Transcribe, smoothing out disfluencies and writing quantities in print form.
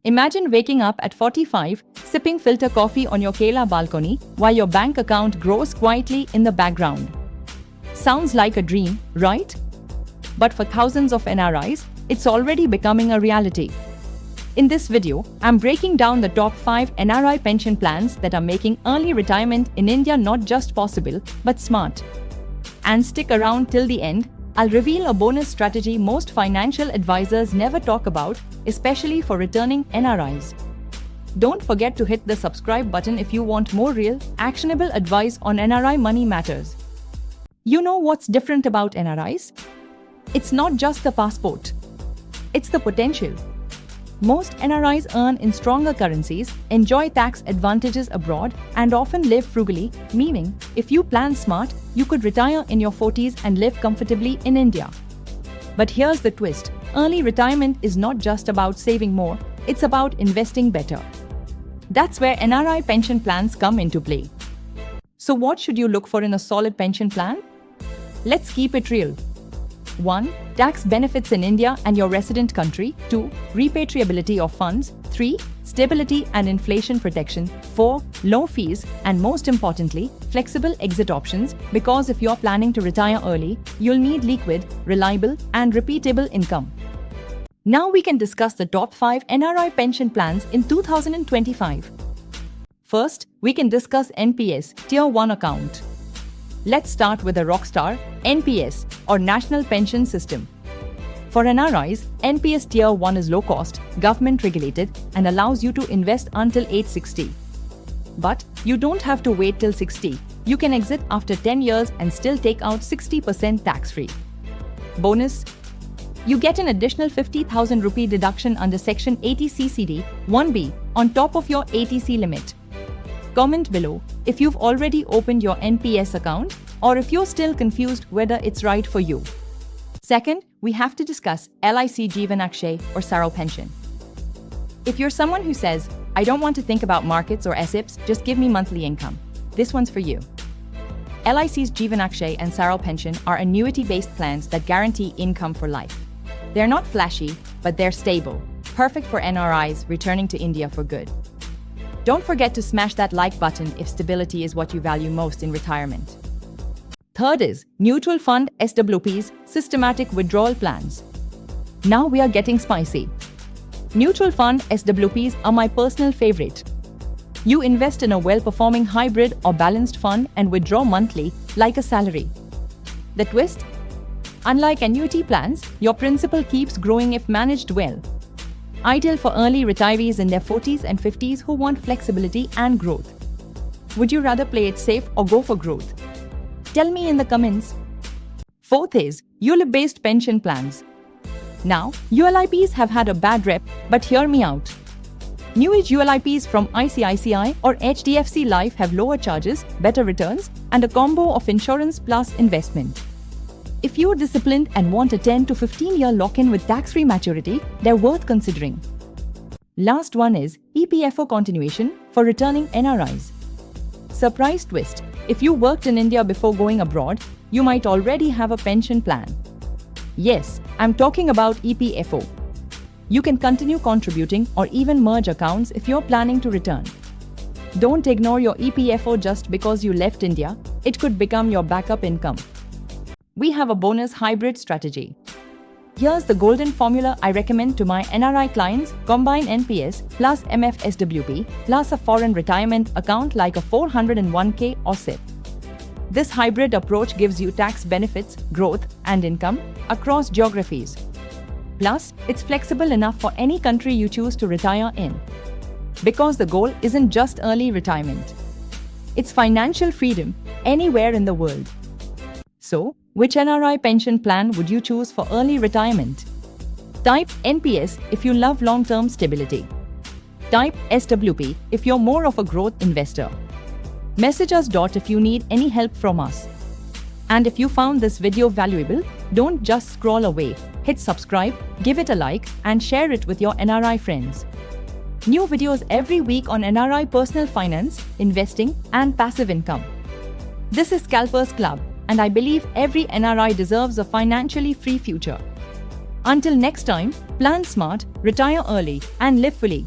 Imagine waking up at 45, sipping filter coffee on your Kerala balcony while your bank account grows quietly in the background. Sounds like a dream, right? But for thousands of NRIs, it's already becoming a reality. In this video, I'm breaking down the top 5 NRI pension plans that are making early retirement in India not just possible, but smart. And stick around till the end. I'll reveal a bonus strategy most financial advisors never talk about, especially for returning NRIs. Don't forget to hit the subscribe button if you want more real, actionable advice on NRI money matters. You know what's different about NRIs? It's not just the passport. It's the potential. Most NRIs earn in stronger currencies, enjoy tax advantages abroad, and often live frugally, meaning, if you plan smart, you could retire in your 40s and live comfortably in India. But here's the twist. Early retirement is not just about saving more, it's about investing better. That's where NRI pension plans come into play. So what should you look for in a solid pension plan? Let's keep it real. 1. Tax benefits in India and your resident country. 2. Repatriability of funds. 3. Stability and inflation protection. 4. Low fees, and most importantly, flexible exit options, because if you're planning to retire early, you'll need liquid, reliable, and repeatable income. Now we can discuss the top 5 NRI pension plans in 2025. First, we can discuss NPS Tier 1 account. Let's start with a rockstar, NPS, or National Pension System. For NRIs, NPS Tier 1 is low-cost, government-regulated, and allows you to invest until age 60. But you don't have to wait till 60. You can exit after 10 years and still take out 60% tax-free. Bonus: you get an additional 50,000 rupee deduction under Section 80CCD 1B on top of your ATC limit. Comment below if you've already opened your NPS account or if you're still confused whether it's right for you. Second, we have to discuss LIC Jeevan Akshay or Saral Pension. If you're someone who says, I don't want to think about markets or SIPs, just give me monthly income, this one's for you. LIC's Jeevan Akshay and Saral Pension are annuity-based plans that guarantee income for life. They're not flashy, but they're stable, perfect for NRIs returning to India for good. Don't forget to smash that like button if stability is what you value most in retirement. Third is mutual fund SWPs, systematic withdrawal plans. Now we are getting spicy. Mutual fund SWPs are my personal favorite. You invest in a well-performing hybrid or balanced fund and withdraw monthly like a salary. The twist? Unlike annuity plans, your principal keeps growing if managed well. Ideal for early retirees in their 40s and 50s who want flexibility and growth. Would you rather play it safe or go for growth? Tell me in the comments. Fourth is ULIP-based pension plans. Now, ULIPs have had a bad rep, but hear me out. New age ULIPs from ICICI or HDFC Life have lower charges, better returns, and a combo of insurance plus investment. If you're disciplined and want a 10 to 15-year lock-in with tax-free maturity, they're worth considering. Last one is EPFO continuation for returning NRIs. Surprise twist: if you worked in India before going abroad, you might already have a pension plan. Yes, I'm talking about EPFO. You can continue contributing or even merge accounts if you're planning to return. Don't ignore your EPFO just because you left India. It could become your backup income. We have a bonus hybrid strategy. Here's the golden formula I recommend to my NRI clients: combine NPS plus MFSWP plus a foreign retirement account like a 401k or SIP. This hybrid approach gives you tax benefits, growth, and income across geographies. Plus, it's flexible enough for any country you choose to retire in. Because the goal isn't just early retirement. It's financial freedom anywhere in the world. So, which NRI pension plan would you choose for early retirement? Type NPS if you love long-term stability. Type SWP if you're more of a growth investor. Message us if you need any help from us. And if you found this video valuable, don't just scroll away. Hit subscribe, give it a like, and share it with your NRI friends. New videos every week on NRI personal finance, investing, and passive income. This is Scalpers Club, and I believe every NRI deserves a financially free future. Until next time, plan smart, retire early, and live fully.